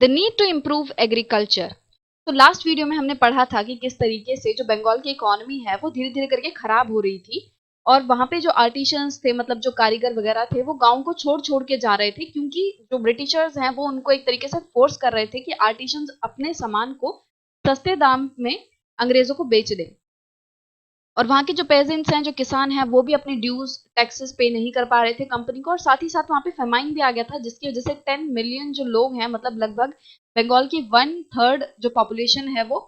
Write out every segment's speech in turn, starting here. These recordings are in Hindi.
The need to improve agriculture. तो लास्ट वीडियो में हमने पढ़ा था कि किस तरीके से जो बंगाल की इकोनॉमी है वो धीरे धीरे करके खराब हो रही थी, और वहां पे जो आर्टिशंस थे, मतलब जो कारीगर वगैरह थे, वो गांव को छोड़ छोड़ के जा रहे थे, क्योंकि जो ब्रिटिशर्स हैं वो उनको एक तरीके से फोर्स कर रहे थे कि आर्टिशंस अपने सामान को सस्ते दाम में अंग्रेजों को बेच दें। और वहाँ के जो पेजेंट्स हैं, जो किसान हैं, वो भी अपने ड्यूज टैक्सेस पे नहीं कर पा रहे थे कंपनी को, और साथ ही साथ वहाँ पे फेमाइन भी आ गया था, जिसकी वजह से 10 मिलियन जो लोग हैं, मतलब लगभग बंगाल की 1/3 जो पॉपुलेशन है वो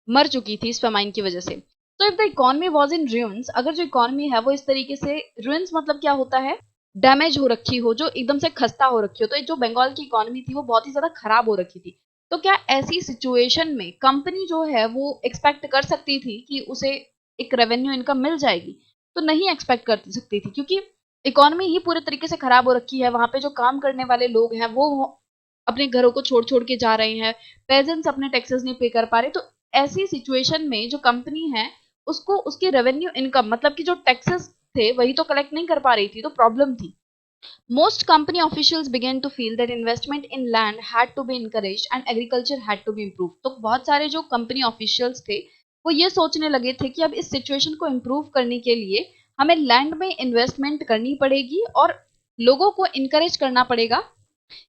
मर चुकी थी इस फेमाइन की वजह से। तो if the economy was in ruins, अगर जो इकोनॉमी है वो इस तरीके से, ruins मतलब क्या होता है, डैमेज हो रखी हो, जो एकदम से खस्ता हो रखी हो, तो जो बंगाल की इकोनॉमी थी वो बहुत ही ज्यादा खराब हो रखी थी। तो क्या ऐसी सिचुएशन में कंपनी जो है वो एक्सपेक्ट कर सकती थी कि उसे एक रेवेन्यू इनकम मिल जाएगी? तो नहीं एक्सपेक्ट कर सकती थी, क्योंकि इकोनॉमी ही पूरे तरीके से खराब हो रखी है। वहां पे जो काम करने वाले लोग हैं वो अपने घरों को छोड़ छोड़ के जा रहे हैं, पेजेंट्स अपने टैक्सेस नहीं पे कर पा रहे। तो ऐसी सिचुएशन में जो कंपनी है उसको उसकी रेवेन्यू इनकम, मतलब कि जो टैक्सेस थे वही तो कलेक्ट नहीं कर पा रही थी, तो प्रॉब्लम थी। Most company officials began to feel that investment in land had to be encouraged and agriculture had to be improved. तो बहुत सारे जो कंपनी ऑफिशियल्स थे वो ये सोचने लगे थे कि अब इस सिचुएशन को इम्प्रूव करने के लिए हमें लैंड में इन्वेस्टमेंट करनी पड़ेगी और लोगों को इनकरेज करना पड़ेगा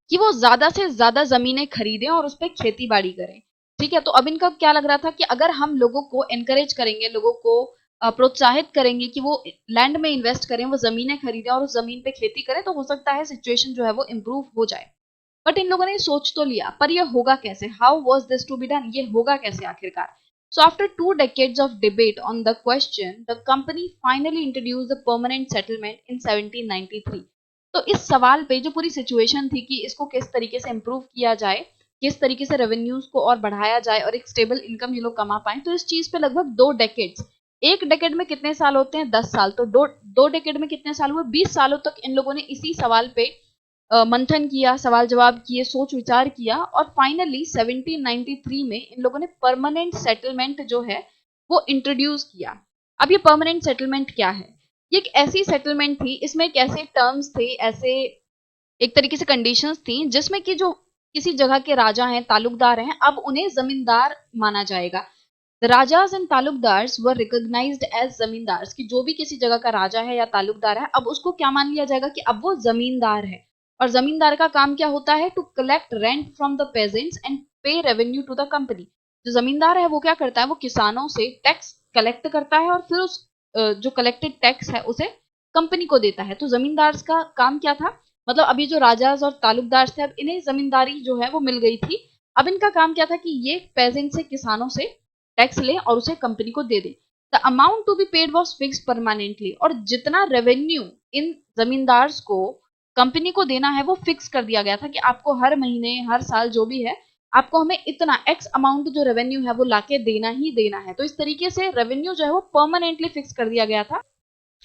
कि वो ज्यादा से ज्यादा जमीनें खरीदें और उस पर खेती बाड़ी करें। ठीक है, तो अब इनका क्या लग रहा था कि अगर हम लोगों को एनकरेज करेंगे, लोगों को प्रोत्साहित करेंगे कि वो लैंड में इन्वेस्ट करें, वो जमीनें खरीदें और उस जमीन पे खेती करें, तो हो सकता है सिचुएशन जो है वो इम्प्रूव हो जाए। बट इन लोगों ने सोच तो लिया, पर ये होगा कैसे? How was this to be done? ये होगा कैसे आखिरकार? So after 2 decades of debate on the question, the company finally introduced a permanent settlement in 1793. तो इस सवाल पे जो पूरी सिचुएशन थी कि इसको किस तरीके से इम्प्रूव किया जाए, किस तरीके से रेवेन्यूज को और बढ़ाया जाए और एक स्टेबल इनकम ये लोग कमा पाए, तो इस चीज पे लगभग 2 डेकेड्स, एक डेकेड में कितने साल होते हैं? 10 साल। तो दो डेकेड में कितने साल हुए? 20 सालों तक इन लोगों ने इसी सवाल पे मंथन किया, सवाल जवाब किए, सोच विचार किया, और फाइनली 1793 में इन लोगों ने परमानेंट सेटलमेंट जो है वो इंट्रोड्यूस किया। अब ये परमानेंट सेटलमेंट क्या है? ये एक ऐसी सेटलमेंट थी, इसमें एक ऐसे टर्म्स थे, ऐसे एक तरीके से कंडीशंस थी, जिसमें कि जो किसी जगह के राजा हैं, तालुकदार हैं, अब उन्हें जमींदार माना जाएगा। The rajas and talukdars were recognised as zamindars, कि जो भी किसी जगह का राजा है या तालुकदार है, अब उसको क्या मान लिया जाएगा कि अब वो जमींदार है। और जमींदार का काम क्या होता है? To collect rent from the peasants and pay revenue to the company. जो जमींदार है वो क्या करता है? वो किसानों से टैक्स कलेक्ट करता है और फिर उस जो कलेक्टेड टैक्स है उसे कंपनी को देता है। तो जमींदार का काम क्या था? मतलब अभी जो राजाज और तालुकदार थे, अब इन्हें जमींदारी जो है वो मिल गई थी। अब इनका काम क्या था कि ये पेजेंट से, किसानों से टैक्स ले और उसे कंपनी को दे दे। The amount to be paid was fixed permanently, और जितना रेवेन्यू इन जमींदार्स को कंपनी को देना है वो फिक्स कर दिया गया था कि आपको हर महीने, हर साल जो भी है, आपको हमें इतना एक्स अमाउंट जो रेवेन्यू है वो लाके देना ही देना है। तो इस तरीके से रेवेन्यू जो है वो परमानेंटली फिक्स कर दिया गया था।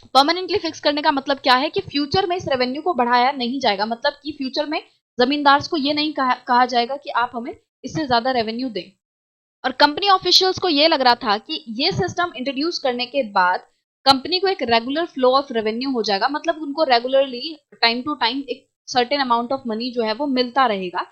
परमानेंटली फिक्स करने का मतलब क्या है कि फ्यूचर में इस रेवेन्यू को बढ़ाया नहीं जाएगा, मतलब कि फ्यूचर में जमींदार को ये नहीं कहा जाएगा कि आप हमें इससे ज्यादा रेवेन्यू दें। और कंपनी ऑफिशियल्स को ये लग रहा था कि ये सिस्टम इंट्रोड्यूस करने के बाद कंपनी को एक रेगुलर फ्लो ऑफ रेवेन्यू हो जाएगा, मतलब उनको रेगुलरली टाइम टू टाइम एक सर्टेन अमाउंट ऑफ मनी जो है वो मिलता रहेगा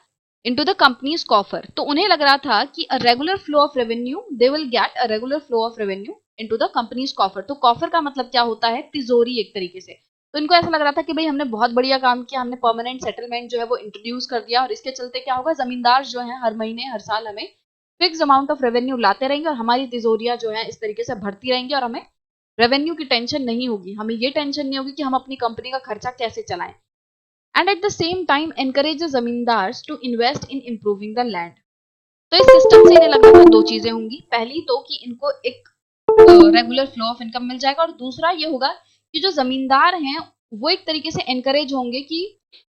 इनटू द कंपनीज कॉफर। तो उन्हें लग रहा था कि a regular flow of revenue, they will get a regular flow of revenue into the companies coffer. तो कॉफर का मतलब क्या होता है? तिजोरी एक तरीके से। तो इनको ऐसा लग रहा था कि भाई हमने बहुत बढ़िया काम किया, हमने परमानेंट सेटलमेंट जो है वो इंट्रोड्यूस कर दिया, और इसके चलते क्या होगा? जमींदार जो है हर महीने, हर साल हमें फिक्स अमाउंट ऑफ रेवेन्यू लाते रहेंगे, और हमारी तिजोरियां जो है इस तरीके से भरती रहेंगी, और हमें रेवेन्यू की टेंशन नहीं होगी, हमें ये टेंशन नहीं होगी कि हम अपनी कंपनी का खर्चा कैसे चलाएं। And at the same time encourage zamindars to invest in improving the land. तो इस सिस्टम से इन्हें लगता था दो चीजें होंगी, पहली तो कि इनको एक रेगुलर फ्लो ऑफ इनकम मिल जाएगा, और दूसरा ये होगा कि जो जमींदार हैं वो एक तरीके से एनकरेज होंगे कि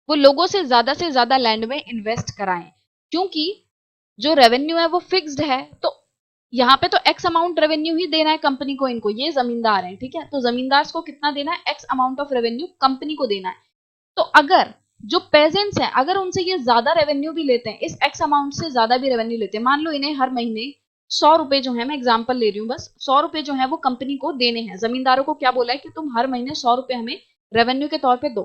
वो लोगों से ज्यादा लैंड में इन्वेस्ट कराएं, क्योंकि जो रेवेन्यू है वो फिक्स्ड है। तो यहाँ पे तो एक्स अमाउंट रेवेन्यू ही देना है कंपनी को, इनको, ये जमींदार है, ठीक है, तो जमींदार को कितना देना है? X amount of revenue company को देना है। तो अगर जो पेजेंट्स हैं, अगर उनसे ये ज्यादा रेवेन्यू भी लेते हैं, इस एक्स अमाउंट से ज्यादा भी रेवेन्यू लेते हैं, मान लो इन्हें हर महीने 100 रुपए जो है, मैं एग्जांपल ले रही हूँ बस, 100 रुपए जो है वो कंपनी को देने हैं। जमींदारों को क्या बोला है कि तुम हर महीने 100 रुपए हमें रेवेन्यू के तौर पे दो।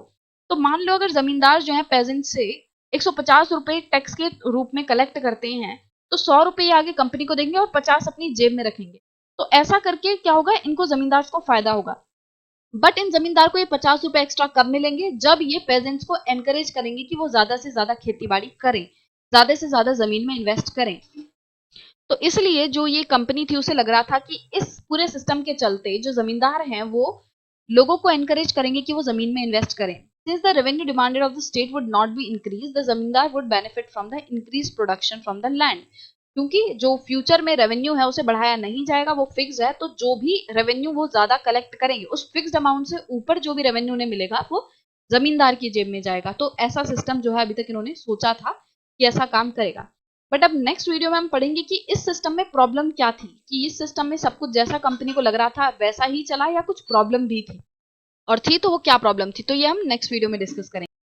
तो मान लो अगर जमींदार जो है पेजेंट से 150 रुपए टैक्स के रूप में कलेक्ट करते हैं, तो 100 रुपए आगे कंपनी को देंगे और 50 अपनी जेब में रखेंगे। तो ऐसा करके क्या होगा, इनको जमींदार को फायदा होगा। बट इन जमींदार को ये 50 रुपए एक्स्ट्रा कब मिलेंगे, जब ये पेजेंट्स को एनकरेज करेंगे कि वो ज्यादा से ज्यादा खेती बाड़ी करें, ज्यादा से ज्यादा जमीन में इन्वेस्ट करें। तो इसलिए जो ये कंपनी थी उसे लग रहा था कि इस पूरे सिस्टम के चलते जो जमींदार हैं वो लोगों को एनकरेज करेंगे कि वो जमीन में इन्वेस्ट करें। Since the revenue demanded of the state would not be increased, the zamindar would benefit from the increased production from the land. क्योंकि जो फ्यूचर में रेवेन्यू है उसे बढ़ाया नहीं जाएगा, वो फिक्स है, तो जो भी रेवेन्यू वो ज्यादा कलेक्ट करेंगे उस फिक्स्ड अमाउंट से ऊपर जो भी रेवेन्यू उन्हें मिलेगा वो जमींदार की जेब में जाएगा। तो ऐसा सिस्टम जो है अभी तक इन्होंने सोचा था कि ऐसा काम करेगा। बट अब नेक्स्ट वीडियो में हम पढ़ेंगे कि इस सिस्टम में प्रॉब्लम क्या थी, कि इस सिस्टम में सब कुछ जैसा कंपनी को लग रहा था वैसा ही चला या कुछ प्रॉब्लम भी थी, और थी तो वो क्या प्रॉब्लम थी, तो ये हम नेक्स्ट वीडियो में डिस्कस करेंगे।